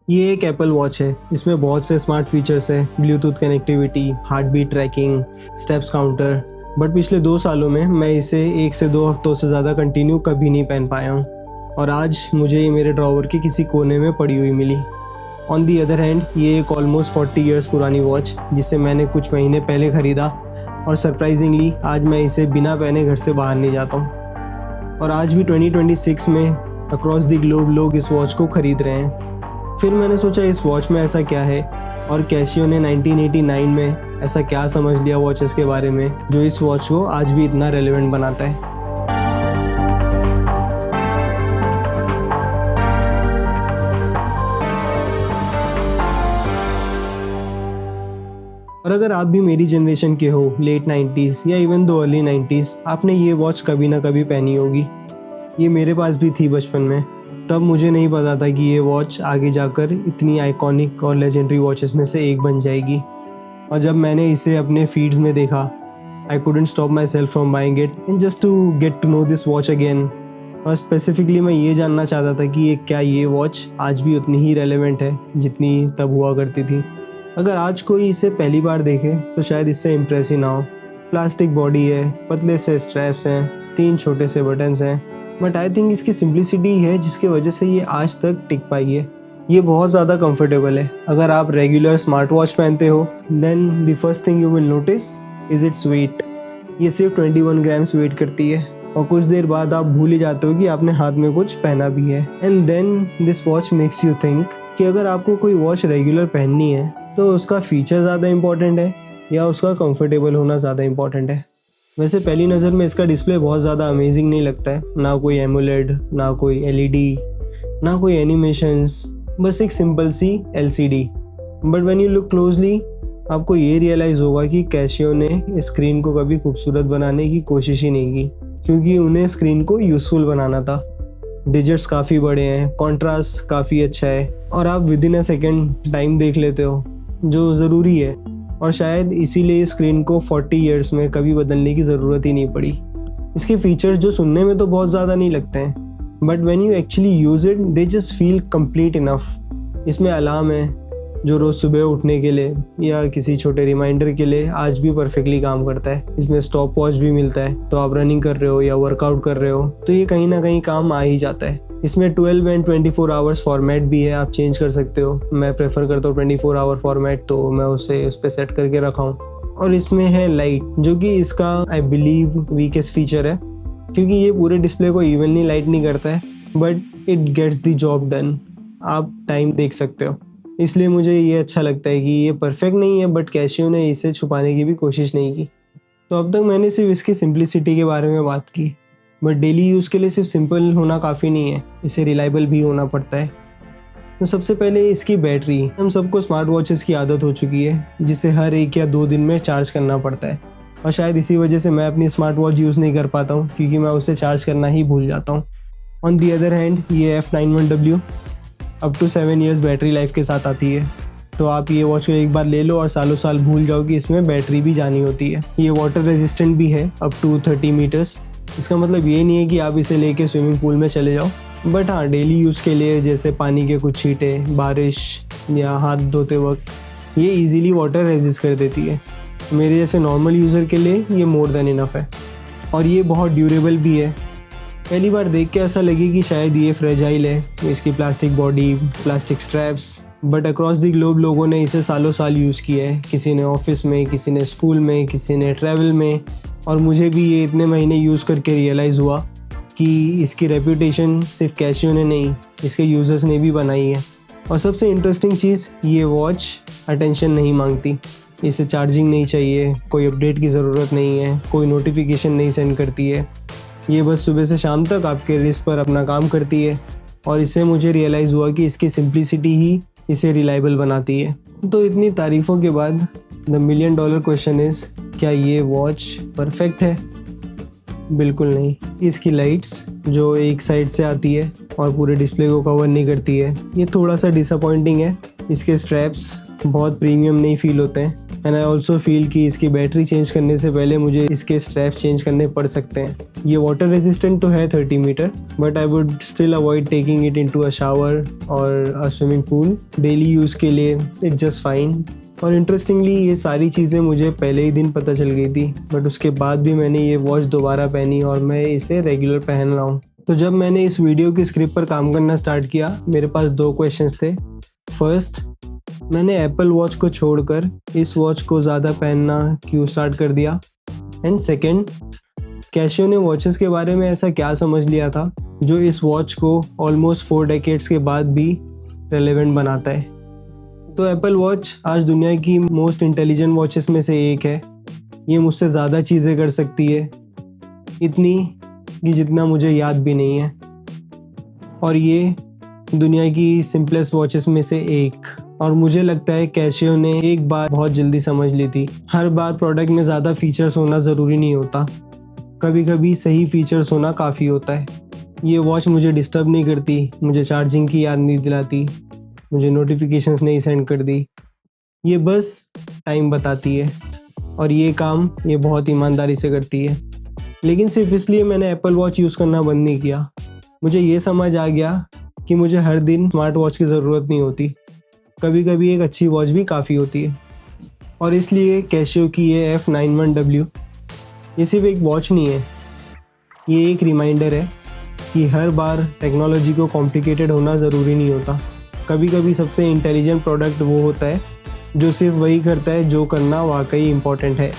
ये एक Apple watch है। इसमें बहुत से स्मार्ट फीचर्स हैं, Bluetooth connectivity, heart beat tracking, steps counter. But पिछले 2 सालों में मैं इसे 1 से 2 हफ्तों से ज़्यादा कंटिन्यू कभी नहीं पहन पाया हूँ और आज मुझे ये मेरे ड्रॉवर के किसी कोने में पड़ी हुई मिली। ऑन दी अदर हैंड ये एक ऑलमोस्ट 40 ईयर्स पुरानी वॉच जिसे मैंने कुछ महीने पहले ख़रीदा और सरप्राइजिंगली आज मैं इसे बिना पहने घर से बाहर नहीं जाता हूँ। और आज भी 2026 में अक्रॉस द ग्लोब लोग इस वॉच को ख़रीद रहे हैं। फिर मैंने सोचा इस वॉच में ऐसा क्या है और कैसियो ने 1989 में ऐसा क्या समझ लिया वॉचेस के बारे में जो इस वॉच को आज भी इतना रेलेवेंट बनाता है। और अगर आप भी मेरी जनरेशन के हो, लेट 90s या इवन दो अर्ली 90s, आपने ये वॉच कभी ना कभी पहनी होगी। ये मेरे पास भी थी बचपन में। तब मुझे नहीं पता था कि ये वॉच आगे जाकर इतनी आइकॉनिक और लेजेंडरी वॉचेस में से एक बन जाएगी। और जब मैंने इसे अपने फीड्स में देखा, I couldn't stop myself from buying it and just to get to know this watch again. और स्पेसिफिकली मैं ये जानना चाहता था कि क्या ये वॉच आज भी उतनी ही रेलेवेंट है जितनी तब हुआ करती थी। अगर आज कोई इसे पहली बार देखे तो शायद इससे इम्प्रेस ही ना हो। प्लास्टिक बॉडी है, पतले से स्ट्रैप्स हैं, 3 छोटे से बटन्स हैं, बट आई थिंक इसकी सिंप्लिसिटी है जिसकी वजह से ये आज तक टिक पाई है। ये बहुत ज़्यादा कंफर्टेबल है। अगर आप रेगुलर स्मार्ट वॉच पहनते हो then the first thing you will notice is its weight. ये सिर्फ 21 ग्राम्स वेट करती है और कुछ देर बाद आप भूल ही जाते हो कि आपने हाथ में कुछ पहना भी है। And then this watch makes you think कि अगर आपको कोई वॉच रेगुलर पहननी है तो उसका फीचर ज़्यादा इंपॉर्टेंट है या उसका कंफर्टेबल होना ज़्यादा इंपॉर्टेंट है। वैसे पहली नज़र में इसका डिस्प्ले बहुत ज़्यादा अमेजिंग नहीं लगता है। ना कोई एमोलेड, ना कोई एलईडी, ना कोई एनिमेशंस, बस एक सिंपल सी LCD. But when you look closely आपको ये रियलाइज़ होगा कि कैसियो ने इस स्क्रीन को कभी खूबसूरत बनाने की कोशिश ही नहीं की, क्योंकि उन्हें स्क्रीन को यूज़फुल बनाना था। डिजिट्स काफ़ी बड़े हैं, कॉन्ट्रास्ट काफ़ी अच्छा है और आप with in a second time देख लेते हो, जो ज़रूरी है। और शायद इसीलिए स्क्रीन को 40 ईयर्स में कभी बदलने की ज़रूरत ही नहीं पड़ी। इसके फीचर्स जो सुनने में तो बहुत ज़्यादा नहीं लगते हैं, but when you actually use it they just feel complete enough. इसमें अलार्म है जो रोज़ सुबह उठने के लिए या किसी छोटे रिमाइंडर के लिए आज भी परफेक्टली काम करता है। इसमें स्टॉप वॉच भी मिलता है, तो आप रनिंग कर रहे हो या वर्कआउट कर रहे हो तो ये कहीं ना कहीं काम आ ही जाता है। इसमें 12 एंड 24 आवर्स फॉर्मेट भी है, आप चेंज कर सकते हो। मैं प्रेफर करता हूँ 24 आवर फॉर्मेट, तो मैं उसे उस पर सेट करके रखा हूँ। और इसमें है लाइट, जो कि इसका आई बिलीव वीकेस्ट फीचर है, क्योंकि ये पूरे डिस्प्ले को इवनली लाइट नहीं करता है but it gets the job done. आप टाइम देख सकते हो, इसलिए मुझे ये अच्छा लगता है कि ये परफेक्ट नहीं है बट कैसियो ने इसे छुपाने की भी कोशिश नहीं की। तो अब तक मैंने सिर्फ इसकी सिंप्लिसिटी के बारे में बात की, बट डेली यूज़ के लिए सिर्फ सिंपल होना काफ़ी नहीं है, इसे रिलायबल भी होना पड़ता है। तो सबसे पहले इसकी बैटरी। हम सबको स्मार्ट वॉचेस की आदत हो चुकी है जिसे हर 1 या 2 दिन में चार्ज करना पड़ता है और शायद इसी वजह से मैं अपनी स्मार्ट वॉच यूज़ नहीं कर पाता हूँ, क्योंकि मैं उसे चार्ज करना ही भूल जाता हूँ। ऑन दी अदर हैंड ये F91W up to 7 years battery life के साथ आती है, तो आप ये वॉच को एक बार ले लो और सालों साल भूल जाओ कि इसमें बैटरी भी जानी होती है। ये वाटर रेजिस्टेंट भी है अप टू 30 मीटर्स। इसका मतलब ये नहीं है कि आप इसे लेके स्विमिंग पूल में चले जाओ, बट हाँ डेली यूज़ के लिए जैसे पानी के कुछ छींटे, बारिश या हाथ धोते वक्त ये इजीली वाटर रेजिस्ट कर देती है। मेरे जैसे नॉर्मल यूज़र के लिए ये मोर देन इनफ है। और ये बहुत ड्यूरेबल भी है। पहली बार देख के ऐसा लगे कि शायद ये फ्रेजाइल है, इसकी plastic body, plastic straps, but across the globe लोगों ने इसे सालों साल यूज़ किया है। किसी ने ऑफिस में, किसी ने स्कूल में, किसी ने ट्रैवल में। और मुझे भी ये इतने महीने यूज़ करके रियलाइज़ हुआ कि इसकी रेपुटेशन सिर्फ कैसियो ने नहीं, इसके यूज़र्स ने भी बनाई है। और सबसे इंटरेस्टिंग चीज़, ये वॉच अटेंशन नहीं मांगती। इसे चार्जिंग नहीं चाहिए, कोई अपडेट की ज़रूरत नहीं है, कोई नोटिफिकेशन नहीं सेंड करती है। ये बस सुबह से शाम तक आपके रिस्ट पर अपना काम करती है। और इससे मुझे रियलाइज़ हुआ कि इसकी सिंप्लिसिटी ही इसे रिलायबल बनाती है। तो इतनी तारीफ़ों के बाद द $1 मिलियन क्वेश्चन इज़, क्या ये वॉच परफेक्ट है? बिल्कुल नहीं। इसकी लाइट्स जो एक साइड से आती है और पूरे डिस्प्ले को कवर नहीं करती है, ये थोड़ा सा डिसअपॉइंटिंग है। इसके स्ट्रैप्स बहुत प्रीमियम नहीं फील होते हैं। एंड आई ऑल्सो फील कि इसकी बैटरी चेंज करने से पहले मुझे इसके स्ट्रैप चेंज करने पड़ सकते हैं। ये वाटर रेजिस्टेंट तो है 30 metre, but I would still avoid taking it into a shower और a swimming pool. Daily use के लिए इट जस्ट फाइन। और इंटरेस्टिंगली ये सारी चीज़ें मुझे पहले ही दिन पता चल गई थी, बट उसके बाद भी मैंने ये वॉच दोबारा पहनी और मैं इसे रेगुलर पहन रहा हूँ। तो जब मैंने इस वीडियो की स्क्रिप्ट पर काम करना स्टार्ट किया, मेरे पास 2 क्वेश्चंस थे। फर्स्ट, मैंने एप्पल वॉच को छोड़कर इस वॉच को ज़्यादा पहनना क्यों स्टार्ट कर दिया। एंड सेकेंड, कैशियो ने वॉचेस के बारे में ऐसा क्या समझ लिया था जो इस वॉच को ऑलमोस्ट 4 डेकेड्स के बाद भी रेलेवेंट बनाता है। तो एप्पल वॉच आज दुनिया की मोस्ट इंटेलिजेंट वॉचेस में से एक है। ये मुझसे ज़्यादा चीज़ें कर सकती है, इतनी कि जितना मुझे याद भी नहीं है। और ये दुनिया की सिंपलेस्ट वॉचेस में से एक। और मुझे लगता है कैशियो ने एक बार बहुत जल्दी समझ ली थी। हर बार प्रोडक्ट में ज़्यादा फीचर्स होना ज़रूरी नहीं होता, कभी कभी सही फीचर्स होना काफ़ी होता है। ये वॉच मुझे डिस्टर्ब नहीं करती, मुझे चार्जिंग की याद नहीं दिलाती, मुझे नोटिफिकेशंस नहीं सेंड कर दी। ये बस टाइम बताती है और ये काम ये बहुत ईमानदारी से करती है। लेकिन सिर्फ इसलिए मैंने एप्पल वॉच यूज़ करना बंद नहीं किया। मुझे ये समझ आ गया कि मुझे हर दिन स्मार्ट वॉच की ज़रूरत नहीं होती, कभी कभी एक अच्छी वॉच भी काफ़ी होती है। और इसलिए कैशियो की ये F91W ये सिर्फ एक वॉच नहीं है, ये एक रिमाइंडर है कि हर बार टेक्नोलॉजी को कॉम्प्लिकेटेड होना ज़रूरी नहीं होता। कभी कभी सबसे इंटेलिजेंट प्रोडक्ट वो होता है जो सिर्फ वही करता है जो करना वाकई इम्पॉर्टेंट है।